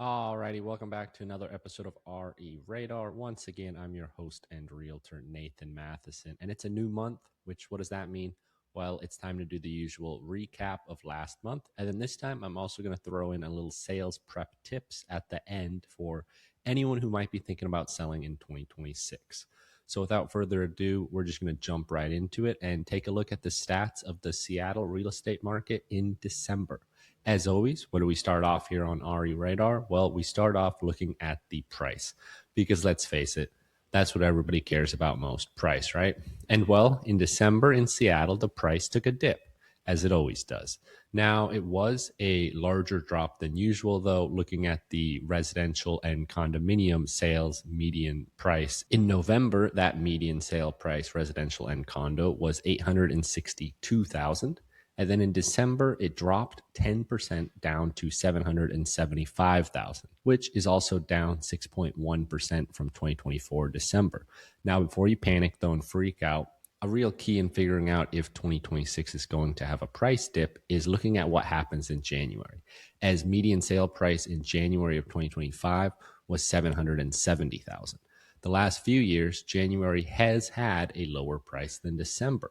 Alrighty, welcome back to another episode of RE Radar. Once again, I'm your host and realtor, Nathan Matheson. And it's a new month, which what does that mean? Well, it's time to do the usual recap of last month. And then this time, I'm also going to throw in a little sales prep tips at the end for anyone who might be thinking about selling in 2026. So without further ado, we're just going to jump right into it and take a look at the stats of the Seattle real estate market in December. As always, what do we start off here on RE Radar? Well, we start off looking at the price because let's face it, that's what everybody cares about most, price, right? And well, in December in Seattle, the price took a dip, as it always does. Now, it was a larger drop than usual, though, looking at the residential and condominium sales median price. In November, that median sale price, residential and condo, was $862,000. And then in December, it dropped 10% down to $775,000, which is also down 6.1% from 2024 December. Now, before you panic, though, and freak out, a real key in figuring out if 2026 is going to have a price dip is looking at what happens in January, as median sale price in January of 2025 was $770,000. The last few years, January has had a lower price than December.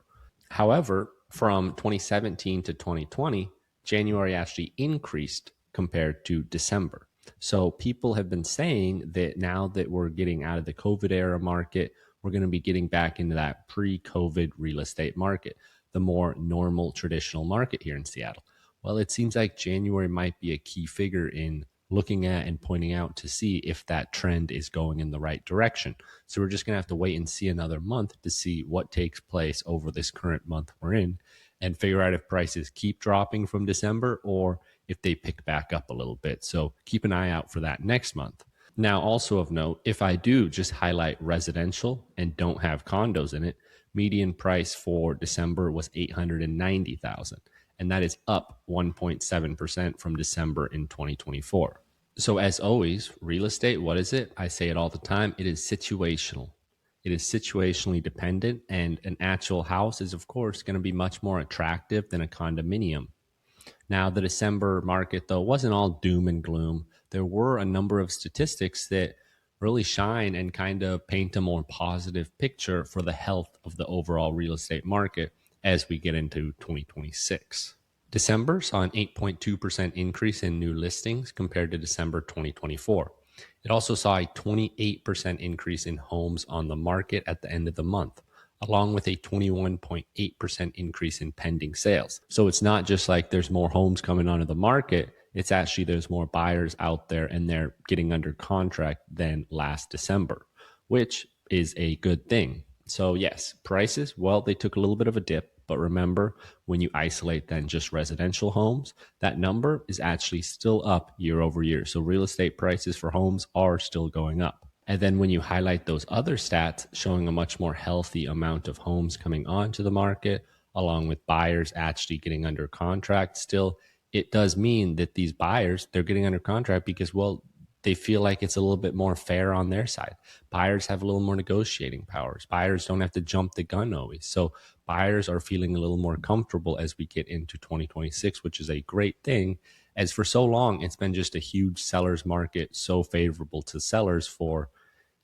However, from 2017 to 2020, January actually increased compared to December. So people have been saying that now that we're getting out of the COVID era market, we're going to be getting back into that pre-COVID real estate market, the more normal traditional market here in Seattle. Well, it seems like January might be a key figure in looking at and pointing out to see if that trend is going in the right direction. So we're just going to have to wait and see another month to see what takes place over this current month we're in and figure out if prices keep dropping from December or if they pick back up a little bit. So keep an eye out for that next month. Now, also of note, if I do just highlight residential and don't have condos in it, median price for December was $890,000. And that is up 1.7% from December in 2024. So as always, real estate, what is it? I say it all the time. It is situational. It is situationally dependent, and an actual house is, of course, going to be much more attractive than a condominium. Now, the December market, though, wasn't all doom and gloom. There were a number of statistics that really shine and kind of paint a more positive picture for the health of the overall real estate market as we get into 2026. December saw an 8.2% increase in new listings compared to December 2024. It also saw a 28% increase in homes on the market at the end of the month, along with a 21.8% increase in pending sales. So it's not just like there's more homes coming onto the market. It's actually there's more buyers out there and they're getting under contract than last December, which is a good thing. So yes, prices, well, they took a little bit of a dip, but remember, when you isolate then just residential homes, that number is actually still up year over year. So real estate prices for homes are still going up. And then when you highlight those other stats showing a much more healthy amount of homes coming onto the market, along with buyers actually getting under contract still, it does mean that these buyers, they're getting under contract because, well, they feel like it's a little bit more fair on their side. Buyers have a little more negotiating powers. Buyers don't have to jump the gun always. So buyers are feeling a little more comfortable as we get into 2026, which is a great thing. As for so long, it's been just a huge seller's market, so favorable to sellers for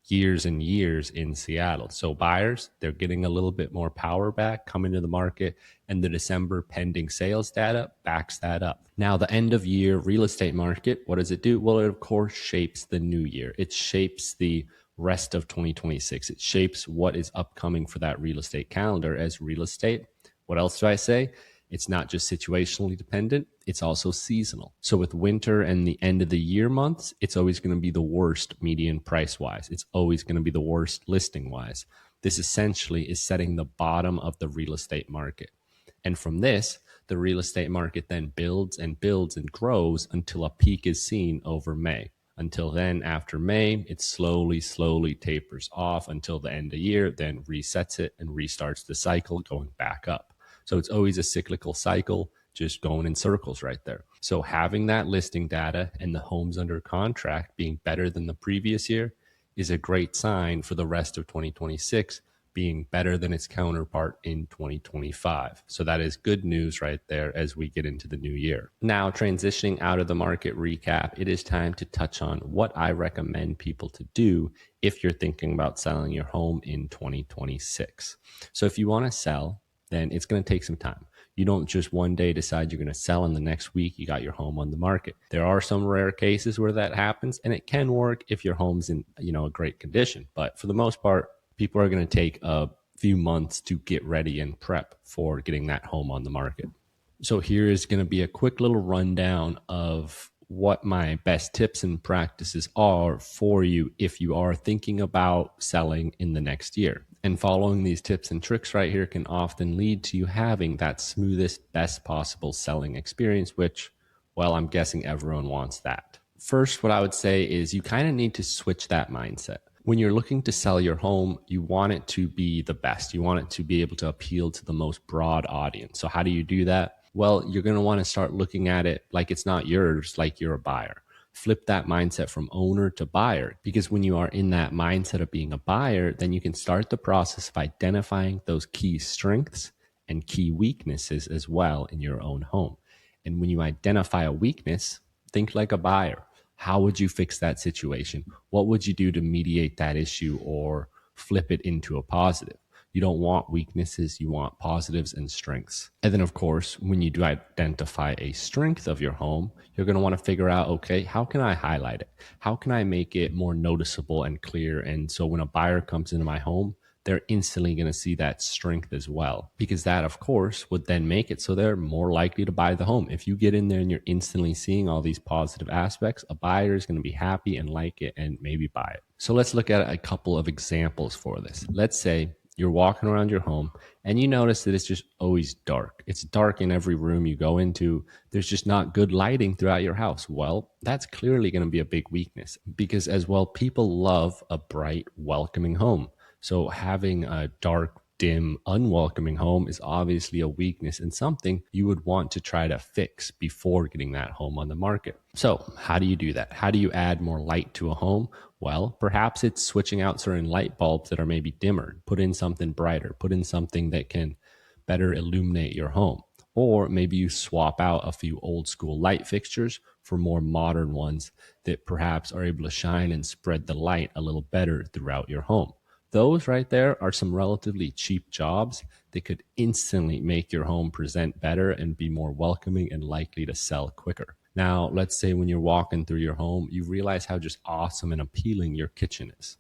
years and years in Seattle. So buyers, they're getting a little bit more power back coming to the market, and the December pending sales data backs that up. Now, the end of year real estate market, what does it do? Well, it of course shapes the new year. It shapes the rest of 2026. It shapes what is upcoming for that real estate calendar as real estate. What else do I say? It's not just situationally dependent, it's also seasonal. So with winter and the end of the year months, it's always going to be the worst median price wise. It's always going to be the worst listing wise. This essentially is setting the bottom of the real estate market. And from this, the real estate market then builds and builds and grows until a peak is seen over May. Until then, after May, it slowly tapers off until the end of the year, then resets it and restarts the cycle going back up. So it's always a cyclical cycle, just going in circles right there. So having that listing data and the homes under contract being better than the previous year is a great sign for the rest of 2026 being better than its counterpart in 2025. So that is good news right there as we get into the new year. Now, transitioning out of the market recap, it is time to touch on what I recommend people to do if you're thinking about selling your home in 2026. So if you want to sell, then it's going to take some time. You don't just one day decide you're going to sell and the next week you got your home on the market. There are some rare cases where that happens, and it can work if your home's in, a great condition. But for the most part, people are going to take a few months to get ready and prep for getting that home on the market. So here is going to be a quick little rundown of what my best tips and practices are for you if you are thinking about selling in the next year. And following these tips and tricks right here can often lead to you having that smoothest, best possible selling experience, which, well, I'm guessing everyone wants that. First, what I would say is you kind of need to switch that mindset. When you're looking to sell your home, you want it to be the best. You want it to be able to appeal to the most broad audience. So how do you do that? Well, you're going to want to start looking at it like it's not yours, like you're a buyer. Flip that mindset from owner to buyer, because when you are in that mindset of being a buyer, then you can start the process of identifying those key strengths and key weaknesses as well in your own home. And when you identify a weakness, think like a buyer. How would you fix that situation? What would you do to mediate that issue or flip it into a positive? You don't want weaknesses, you want positives and strengths. And then, of course, when you do identify a strength of your home, you're going to want to figure out, okay, how can I highlight it? How can I make it more noticeable and clear? And so when a buyer comes into my home, they're instantly going to see that strength as well, because that, of course, would then make it so they're more likely to buy the home. If you get in there and you're instantly seeing all these positive aspects, a buyer is going to be happy and like it and maybe buy it. So let's look at a couple of examples for this. Let's say you're walking around your home and you notice that it's just always dark. It's dark in every room you go into. There's just not good lighting throughout your house. Well, that's clearly going to be a big weakness, because as well, people love a bright, welcoming home. So having a dark, dim, unwelcoming home is obviously a weakness and something you would want to try to fix before getting that home on the market. So how do you do that? How do you add more light to a home? Well, perhaps it's switching out certain light bulbs that are maybe dimmer, put in something brighter, put in something that can better illuminate your home. Or maybe you swap out a few old school light fixtures for more modern ones that perhaps are able to shine and spread the light a little better throughout your home. Those right there are some relatively cheap jobs that could instantly make your home present better and be more welcoming and likely to sell quicker. Now, let's say when you're walking through your home, you realize how just awesome and appealing your kitchen is.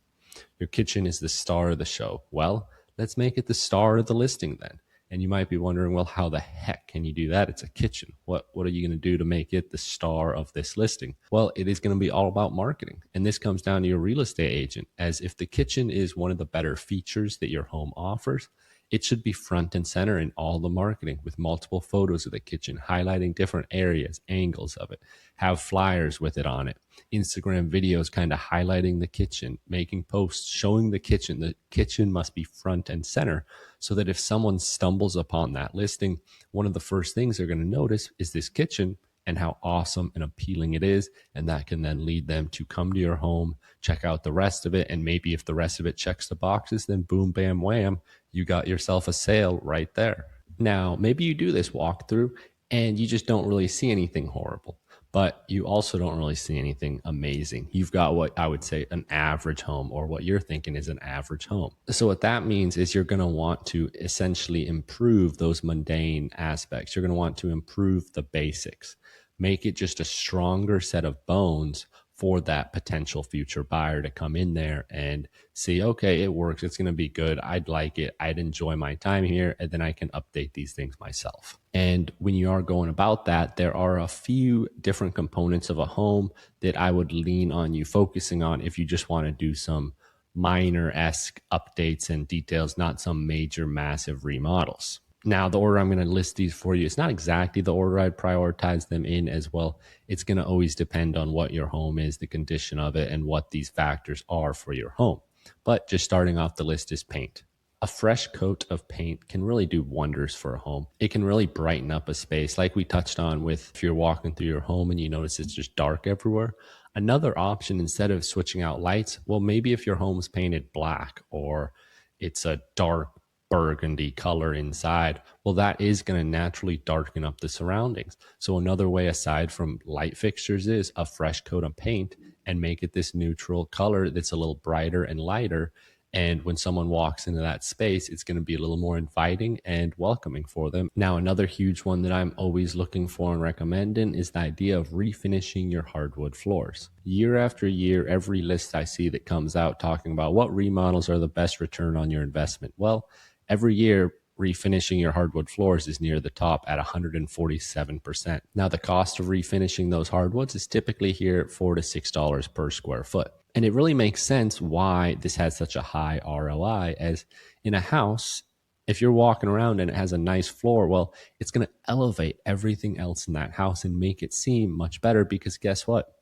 Your kitchen is the star of the show. Well, let's make it the star of the listing then. And you might be wondering, well, how the heck can you do that? It's a kitchen. What are you going to do to make it the star of this listing? Well, it is going to be all about marketing. And this comes down to your real estate agent, as if the kitchen is one of the better features that your home offers, it should be front and center in all the marketing, with multiple photos of the kitchen, highlighting different areas, angles of it, have flyers with it on it, Instagram videos kind of highlighting the kitchen, making posts showing the kitchen must be front and center, so that if someone stumbles upon that listing, one of the first things they're going to notice is this kitchen and how awesome and appealing it is. And that can then lead them to come to your home, check out the rest of it. And maybe if the rest of it checks the boxes, then boom, bam, wham, you got yourself a sale right there. Now, maybe you do this walkthrough and you just don't really see anything horrible, but you also don't really see anything amazing. You've got what I would say an average home, or what you're thinking is an average home. So what that means is you're going to want to essentially improve those mundane aspects. You're going to want to improve the basics, make it just a stronger set of bones for that potential future buyer to come in there and see, okay, it works. It's going to be good. I'd like it. I'd enjoy my time here. And then I can update these things myself. And when you are going about that, there are a few different components of a home that I would lean on you focusing on if you just want to do some minor-esque updates and details, not some major, massive remodels. Now, the order I'm going to list these for you, it's not exactly the order I'd prioritize them in as well. It's going to always depend on what your home is, the condition of it, and what these factors are for your home. But just starting off the list is paint. A fresh coat of paint can really do wonders for a home. It can really brighten up a space, like we touched on with if you're walking through your home and you notice it's just dark everywhere. Another option, instead of switching out lights, well, maybe if your home's painted black, or it's a dark burgundy color inside, well, that is going to naturally darken up the surroundings. So another way aside from light fixtures is a fresh coat of paint and make it this neutral color that's a little brighter and lighter. And when someone walks into that space, it's going to be a little more inviting and welcoming for them. Now, another huge one that I'm always looking for and recommending is the idea of refinishing your hardwood floors. Year after year, every list I see that comes out talking about what remodels are the best return on your investment. Well, every year, refinishing your hardwood floors is near the top at 147%. Now, the cost of refinishing those hardwoods is typically here at $4 to $6 per square foot. And it really makes sense why this has such a high ROI, as in a house, if you're walking around and it has a nice floor, well, it's going to elevate everything else in that house and make it seem much better, because guess what?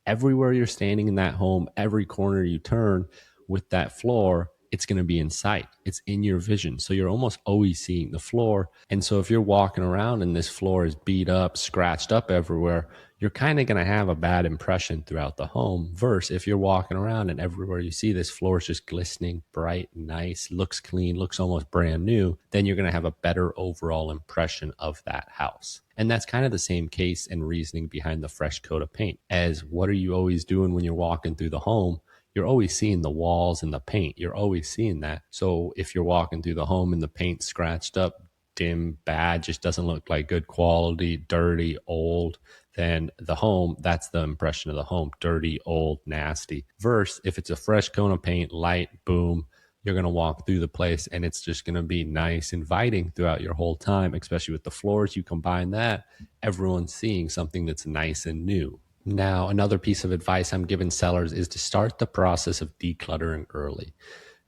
Everywhere you're standing in that home, every corner you turn with that floor, it's going to be in sight. It's in your vision. So you're almost always seeing the floor. And so if you're walking around and this floor is beat up, scratched up everywhere, you're kind of going to have a bad impression throughout the home. Versus if you're walking around and everywhere you see this floor is just glistening, bright, nice, looks clean, looks almost brand new, then you're going to have a better overall impression of that house. And that's kind of the same case and reasoning behind the fresh coat of paint. As what are you always doing when you're walking through the home? You're always seeing the walls and the paint. You're always seeing that. So if you're walking through the home and the paint's scratched up, dim, bad, just doesn't look like good quality, dirty, old, then the home, that's the impression of the home: dirty, old, nasty. Versus if it's a fresh coat of paint, light, boom, you're going to walk through the place and it's just going to be nice, inviting throughout your whole time, especially with the floors. You combine that, everyone's seeing something that's nice and new. Now, another piece of advice I'm giving sellers is to start the process of decluttering early.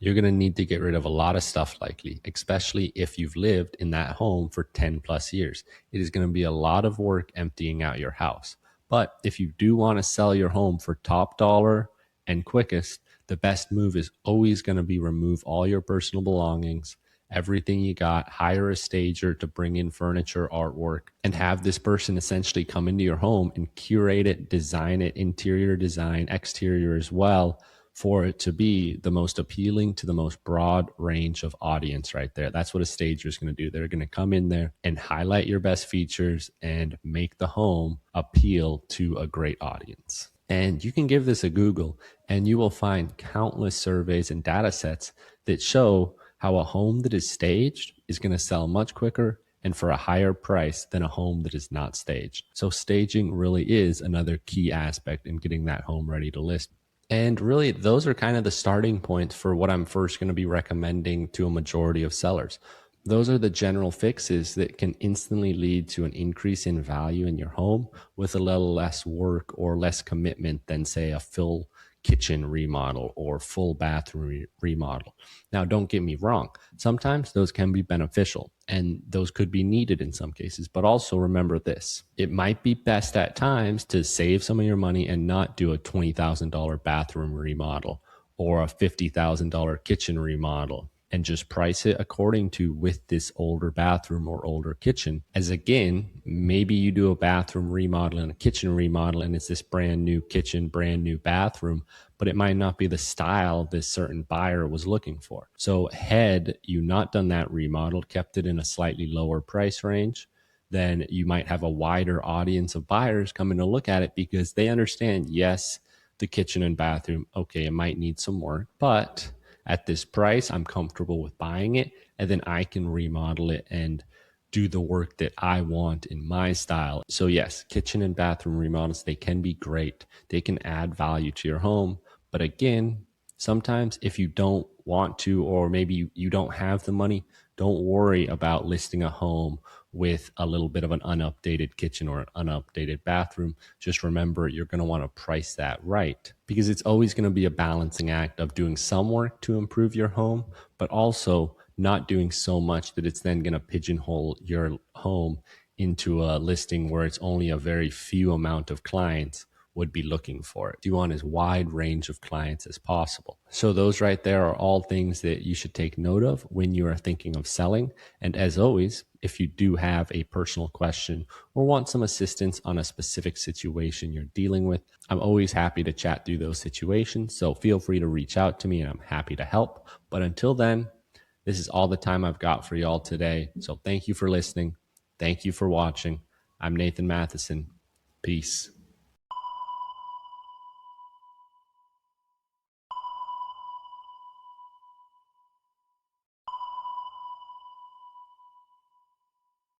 You're going to need to get rid of a lot of stuff likely, especially if you've lived in that home for 10 plus years. It is going to be a lot of work emptying out your house. But if you do want to sell your home for top dollar and quickest, the best move is always going to be remove all your personal belongings, everything you got, hire a stager to bring in furniture, artwork, and have this person essentially come into your home and curate it, design it, interior design, exterior as well, for it to be the most appealing to the most broad range of audience right there. That's what a stager is going to do. They're going to come in there and highlight your best features and make the home appeal to a great audience. And you can give this a Google and you will find countless surveys and data sets that show how a home that is staged is going to sell much quicker and for a higher price than a home that is not staged. So staging really is another key aspect in getting that home ready to list. And really, those are kind of the starting points for what I'm first going to be recommending to a majority of sellers. Those are the general fixes that can instantly lead to an increase in value in your home with a little less work or less commitment than, say, a full kitchen remodel or full bathroom remodel. Now, don't get me wrong. Sometimes those can be beneficial and those could be needed in some cases, but also remember this: it might be best at times to save some of your money and not do a $20,000 bathroom remodel or a $50,000 kitchen remodel, and just price it according to with this older bathroom or older kitchen. As again, maybe you do a bathroom remodel and a kitchen remodel and it's this brand new kitchen, brand new bathroom, but it might not be the style this certain buyer was looking for. So had you not done that remodel, kept it in a slightly lower price range, then you might have a wider audience of buyers coming to look at it because they understand, yes, the kitchen and bathroom, okay, it might need some work, but at this price, I'm comfortable with buying it, and then I can remodel it and do the work that I want in my style. So yes, kitchen and bathroom remodels, they can be great. They can add value to your home. But again, sometimes if you don't want to, or maybe you don't have the money, don't worry about listing a home with a little bit of an unupdated kitchen or an unupdated bathroom. Just remember, you're going to want to price that right, because it's always going to be a balancing act of doing some work to improve your home, but also not doing so much that it's then going to pigeonhole your home into a listing where it's only a very few amount of clients would be looking for it. You want as wide range of clients as possible. So those right there are all things that you should take note of when you are thinking of selling. And as always, if you do have a personal question or want some assistance on a specific situation you're dealing with, I'm always happy to chat through those situations. So feel free to reach out to me and I'm happy to help. But until then, This is all the time I've got for y'all today. So thank you for listening. Thank you for watching. I'm Nathan Matheson. Peace.